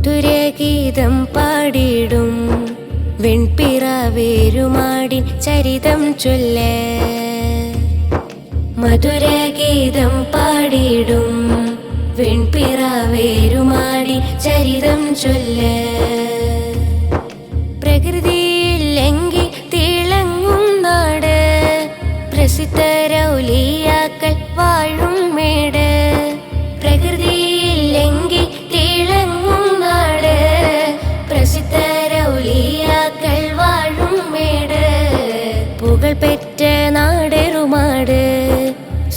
മധുരഗീതം പാടിടും വെൺപിറവേരുമാടി ചരിതം ചൊല്ലേ. മധുരഗീതം പാടിടും വെൺപിറവേരുമാടി ചരിതം ചൊല്ലേ. പ്രകൃതിയിലെങ്കി തിളങ്ങും നാട്, പ്രസിദ്ധരൗലിയാക്കൾ വാഴും മേട്. പ്രകൃതിയിലെങ്കി തിളങ്ങും നാട്, പ്രസിദ്ധരൗലിയാക്കൾ വാഴും മേട്. പുകൾപെറ്റ നാടെറുമാട്,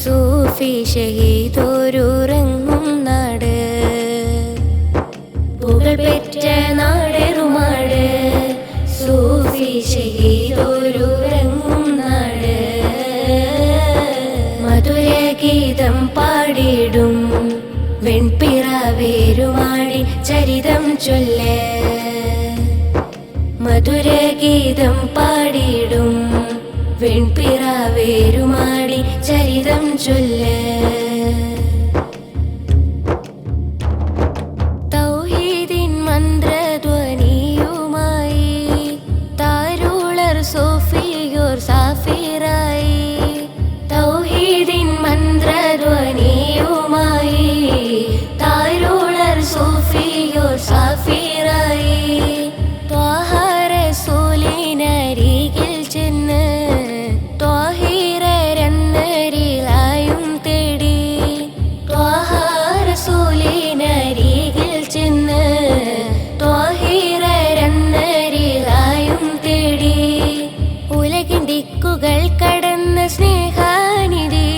സൂഫി ഷഹീദോരുറങ്ങും നാട്. പുകൾപെറ്റ നാടെറുമാട്, സൂഫി ഷഹീദോരുറങ്ങും നാട്. മധുരഗീതം പാടിടും വെൺപിറവേരുമാടി ചരിതം ചൊല്ലേ. മധുരഗീതം പാടിടും വെൺപിറവേരുമാടി ചരിതം ചൊല്ലേ. തൗഹീദിൻ മന്ത്രധ്വനിയുമായി താരുളർ സൂഫിയോർ സാഫിറായി. തൗഹീദിൻ മന്ത്രധ്വനിയുമായി താരുളർ സൂഫിയോർ സാഫിറായി. ത്വാഹ റസൂലിനരികിൽ ചെന്ന് ത്വാഹിറരന്നരിലായും തേടി. ത്വാഹ റസൂലിനരികിൽ ചെന്ന് ത്വാഹിറരന്നരിലായും തേടി. ഉലകിൻ ദിക്കുകൾ കടന്ന സ്നേഹാനിധി,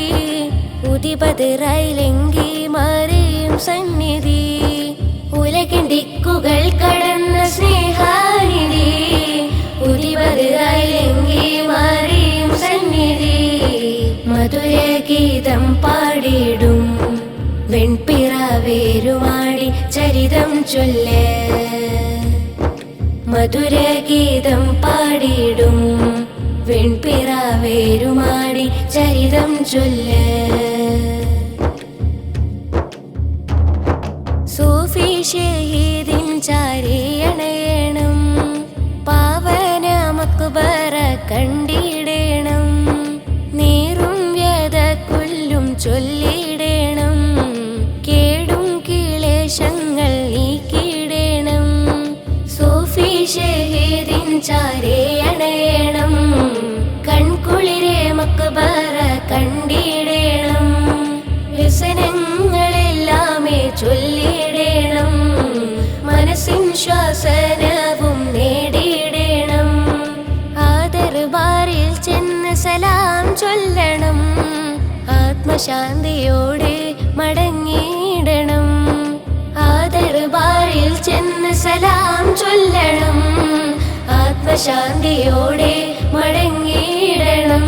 ഉദിബദറായിലെങ്കി മറിയും സന്നിധി. ഉലകിൻ ദിക്കുകൾ കടന്ന സ്നേഹാനിധി, ഉദിബദറായിലെങ്കി മറിയും സന്നിധി. മധുരഗീതം പാടിടും വെൺപിറവേരുമാടി ചരിതം ചൊല്ലേ. മധുരഗീതം പാടിടും വെൺപിറവേരുമാടി ചരിതം ചൊല്ലേ. സൂഫി ഷഹീദിൻ ചാരിയണയണം, പാവന മക്ബറ കണ്ടിടേണം. നീറും വ്യതകൊല്ലും ചൊല്ലിടേണം, കേടും കിളേശങ്ങൾ നീക്കിടേണം. സൂഫി ഷഹീദിൻ ചാരിയണയണം, കൺകുളിരെ മക്ബറ കണ്ടിടേണം. വ്യസനങ്ങളെല്ലാമേ ചൊല്ലിടേണം, മനസ്സിൻ ശ്വാസനവും നേടിയിടേണം. ആദർബാറിൽ ചെന്ന് സലാം ചൊല്ലണം, ആത്മശാന്തിയോടെ മടങ്ങിയിടണം. ആദർബാറിൽ ചെന്ന് സലാം ചൊല്ലണം, ആത്മശാന്തിയോടെ മടങ്ങിയിടണം.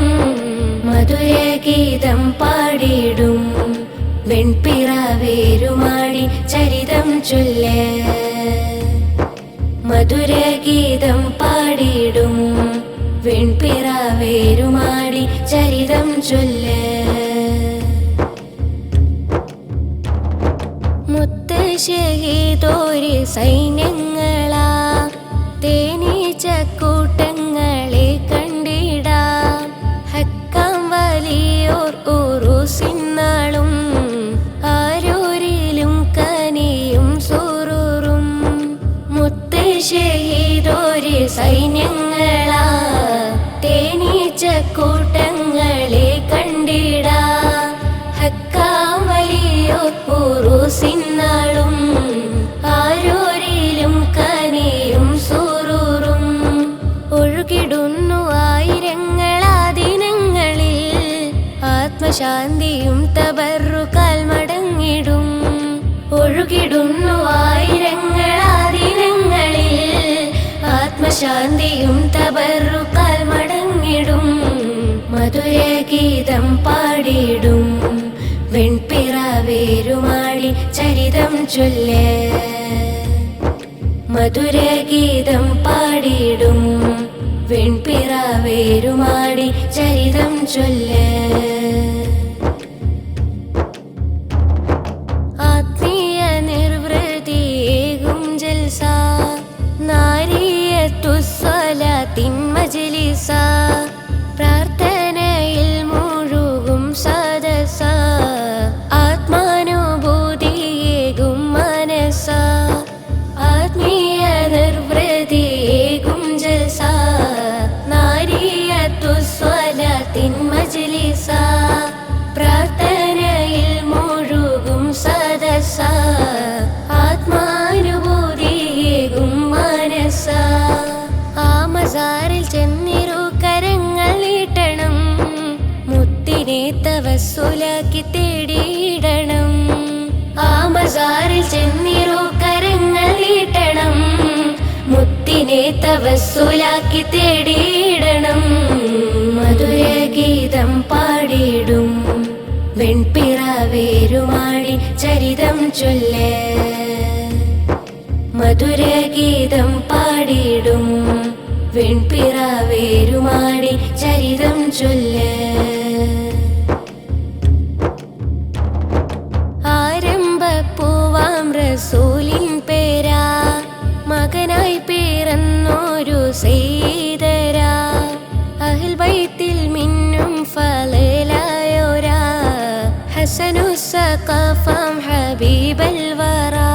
മധുരഗീതം പാടിടും വെൺപിറവേരുമാടി ചരിതം ചൊല്ലേ. മധുരഗീതം പാടിടും വെൺപിറവേരുമാടി ചരിതം ചൊല്ലേ. മുത്ത് ഷഹീദോര് സൈന്യങ്ങളാ, തേനീച്ചക്കൂട്ടങ്ങളെ കണ്ടിടാം. ഹക്കാം വലിയോർ ഉറൂസിന്നാളും, ആരോരിലും കനിയും സുറൂറും. മുത്ത് ഷഹീദോര് സൈന്യങ്ങളാ, തേനീച്ചക്കൂട്ടങ്ങളെ കണ്ടിടാം. ഹക്കാം വലിയോർ ഉറൂസിന്നാളും, ആരോരിലും കനിയും സുറൂറും. ഒഴുകിടുന്നു ആയിരങ്ങളാ ദിനങ്ങളിൽ, ആത്മശാന്തിയും തബറുക്കാൽ മടങ്ങിടും. ഒഴുകിടുന്നു ആയിരങ്ങളാ ദിനങ്ങളിൽ, ആത്മശാന്തിയും തബറുക്കാൽ മടങ്ങിടും. മധുരഗീതം പാടിടും വെൺപിറവേരുമാടി ചരിതം ചൊല്ലേ. മധുരഗീതം പാടിടും വെൺപിറവേരുമാടി ചരിതം ചൊല്ലേ. ആത്മീയ നിർവൃതിയേകും ജൽ മനസ്സ പ്രാർത്ഥനയിൽ മുഴുകും സദസ ആത്മാനുഭൂതിയേകും മനസ്സ ആത്മീയ നിർവൃതിയേകും ജൽസ നാരിയത്തു സ്വലാത്തിൻ മജ്ലിസ പ്രാർത്ഥനയിൽ മുഴുകും സദസ ആത്മാനുഭൂതിയേകും മനസ്സ ആ മസാറിൽ ചെന്നിരു കരങ്ങൾ നീട്ടണം മുത്തിനെ തവസ്സുലാക്കി തേടിയിടണം ആ മസാറിൽ ചെന്നിരു കരങ്ങൾ നീട്ടണം മുത്തിനെ തവസ്സുലാക്കി തേടിയിടണം മധുരഗീതം പാടിയിടും വെൺപിറവേരുമാടി ചരിതം ചൊല്ലേ മധുരഗീതം പാടിയിടും വെൺപിറവേരുമാടി ചരിതം ചൊല്ലേ ആരംഭപ്പൂവാം റസൂലിൻ പേരാ മകനായി പിറന്നോരു സയ്യിദരാ അഹ്ൽ ബൈത്തിൽ മിന്നും ഫളലായോരാ ഹസനു സഖഫം ഹബീബൽ വറാ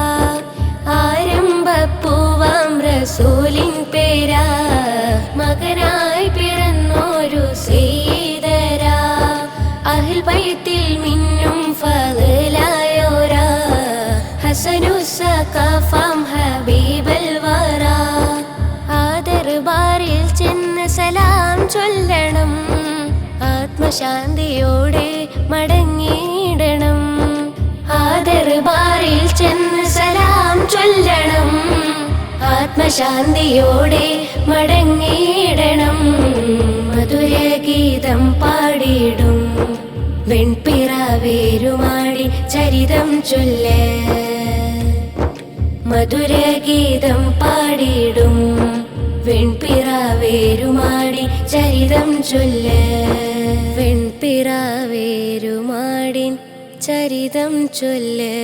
ആരംഭപ്പൂവാം റസൂലിൻ പേരാ മകനായി പിറന്നോരു സയ്യിദരാ അഹ്ൽ ബൈത്തിൽ മിന്നും ഫളലായോരാ ഹസനു സഖഫം ഹബീബൽ വറാ ആ ദർബാറിൽ ചെന്ന് സലാം ചൊല്ലണം ആത്മശാന്തിയോടെ മടങ്ങിയിടണം ആ ദർബാറിൽ ചെന്ന് സലാം ചൊല്ലണം ആത്മശാന്തിയോടെ മടങ്ങിയിടണം മധുരഗീതം പാടിയിടും വെൺപിറവേരുമാടി ചരിതം ചൊല്ലേ മധുരഗീതം പാടിയിടും വെൺപിറവേരുമാടി ചരിതം ചൊല്ലേ വെൺപിറവേരുമാടിൻ ചരിതം ചൊല്ലേ